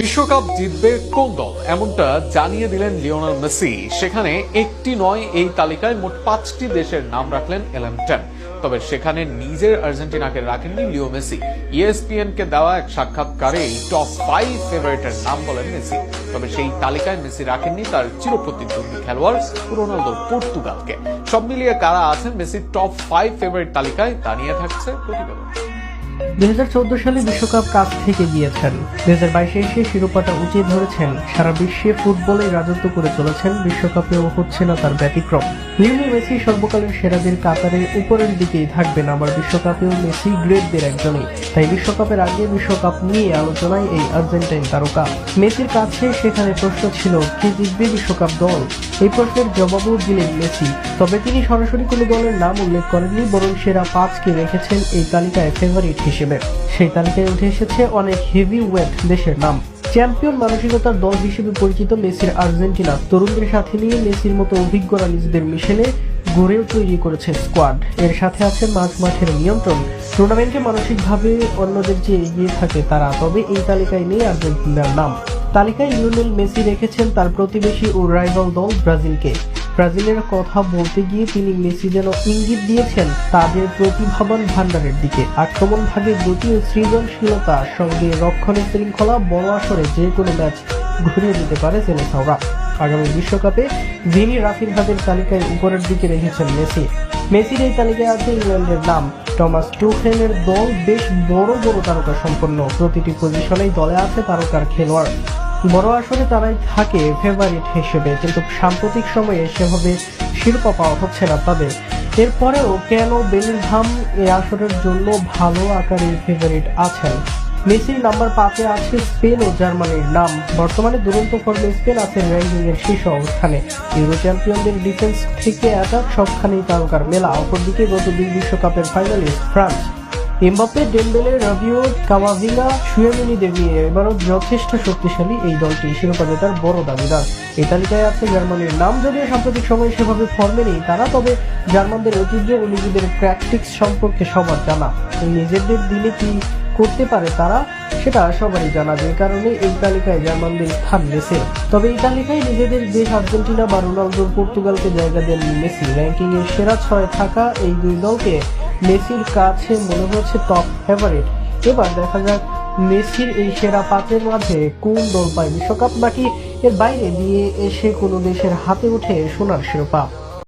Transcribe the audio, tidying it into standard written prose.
বিশ্বকাপ জিতবে কোন দল এমনটা জানিয়ে দিলেন লিওনেল মেসি। সেখানে একটি নয়, এই তালিকায় মোট 5টি দেশের নাম রাখলেন এলএম টেন। তবে সেখানে নিজের আর্জেন্টিনাকে রাখেননি লিও মেসি। ইএসপিএন কে দেওয়া এক সাক্ষাৎকারে টপ 5 ফেভারিটের নাম বলেন মেসি। তবে সেই তালিকায় মেসি রাখেননি তার চিরপ্রতিদ্বন্দ্বী খেলোয়াড় রোনালদো পর্তুগালকে। সব মিলিয়ে কারা আছেন মেসির টপ 5 ফেভারিট তালিকায় তা নিয়ে থাকছে প্রতিবেদন। 2014 সালে বিশ্বকাপ কাছ থেকে গিয়েছেন, 2022 এসে শিরোপাটা উঁচিয়ে ধরেছেন। সারা বিশ্বে ফুটবলে রাজত্ব করে চলেছেন, বিশ্বকাপেও হচ্ছে না তার ব্যতিক্রম। লিওনেল মেসি সর্বকালের সেরাদের কাতারে উপরের দিকেই থাকবেন, আবার বিশ্বকাপেও মেসি গ্রেটদের একজনই। তাই বিশ্বকাপের আগে বিশ্বকাপ নিয়ে আলোচনায় এই আর্জেন্টাইন তারকা। মেসির কাছে সেখানে প্রশ্ন ছিল, কে জিতবে বিশ্বকাপ দল? এই প্রশ্নের জবাবও দিলেন মেসি। তবে তিনি সরাসরি কোনো দলের নাম উল্লেখ করেননি, বরং সেরা 5কে রেখেছেন এই তালিকায় ফেভারিট হিসেবে। সেই তালিকায় উঠে এসেছে অনেক হেভি ওয়েট দেশের নাম। চ্যাম্পিয়ন মানসিকতার দল হিসেবে পরিচিত মেসির আর্জেন্টিনা তরুণদের সাথে নিয়ে মেসির মতো অভিজ্ঞরা নিজেদের মিশেলে গড়েও তৈরি করেছে স্কোয়াড। এর সাথে আছে মাঝ মাঠের নিয়ন্ত্রণ। টুর্নামেন্টে মানসিকভাবে অন্যদের যে এগিয়ে থাকে তারা। তবে এই তালিকায় নেই আর্জেন্টিনার নাম। তালিকায় লিওনেল মেসি রেখেছেন তার প্রতিবেশী ও রাইভাল দল ব্রাজিলকে। ব্রাজিলের কথা বলতে গিয়ে তিনি মেসি যেন ইঙ্গিত দিয়েছেন তাদের প্রতিভাবান ভান্ডারের দিকে। আক্রমণ ভাগে গতি ও সৃজনশীলতার সঙ্গে রক্ষণে শৃঙ্খলা বড় আসরে যে কোনো ম্যাচ ঘুরিয়ে দিতে পারে সেলেসাওরা। আগামী বিশ্বকাপে ভিনি রাফিনহাদের তালিকায় উপরের দিকে রেখেছেন মেসি। মেসির এই তালিকায় আছে ইংল্যান্ডের নাম। টমাস টুখেলের দল বেশ বড় বড় তারকা সম্পন্ন, প্রতিটি পজিশনেই দলে আছে তারকার খেলোয়াড়। বড় আসরে তারাই থাকে ফেভারিট হিসেবে, কিন্তু সাম্প্রতিক সময়ে সেভাবে শিরোপা পাওয়া হচ্ছে না তাদের। এরপরেও কেন বেলিংহাম এই আসরের জন্য ভালো আকারের ফেভারিট আছেন। মেসির নাম্বার 5-এ আছে স্পেন ও জার্মানির নাম। বর্তমানে দুরন্ত ফর্মে স্পেন আছে র্যাঙ্কিং এর শীর্ষ অবস্থানে। ইউরো চ্যাম্পিয়নদের ডিফেন্স থেকে অ্যাটাক সবখানেই তারকার মেলা। অপরদিকে গত 2 বিশ্বকাপের finalist France. Mbappe, Dembele, Rabiot, Camavinga, শুয়েমিনিদের নিয়ে এবারও যথেষ্ট শক্তিশালী এই দলটি শিরোপা জেতার বড় দাবিদার। এই তালিকায় আছে জার্মানির নাম। যদিও সাম্প্রতিক সময়ে সেভাবে ফর্মে নেই তারা, তবে জার্মানদের ঐতিহ্য ও নিজেদের ট্যাকটিক্স সম্পর্কে সবার জানা। নিজেদের দিলে কি করতে পারে তারা সেটা সবারই জানা, যে কারণে এই তালিকায় জার্মানদের স্থান মেসি। তবে এই তালিকায় নিজেদের দেশ আর্জেন্টিনা বা রোনালদোর পর্তুগালকে জায়গা দেন মেসি। র্যাঙ্কিং এর সেরা 6 থাকা এই দুই দলকে মেসির কাছে মনে হচ্ছে টপ ফেভারিট। এবার দেখা যাক মেসির এই সেরা 5-এর মাঝে কোন দল পায় বিশ্বকাপ, নাকি এর বাইরে দিয়ে এসে কোনো দেশের হাতে ওঠে সোনার শিরোপা।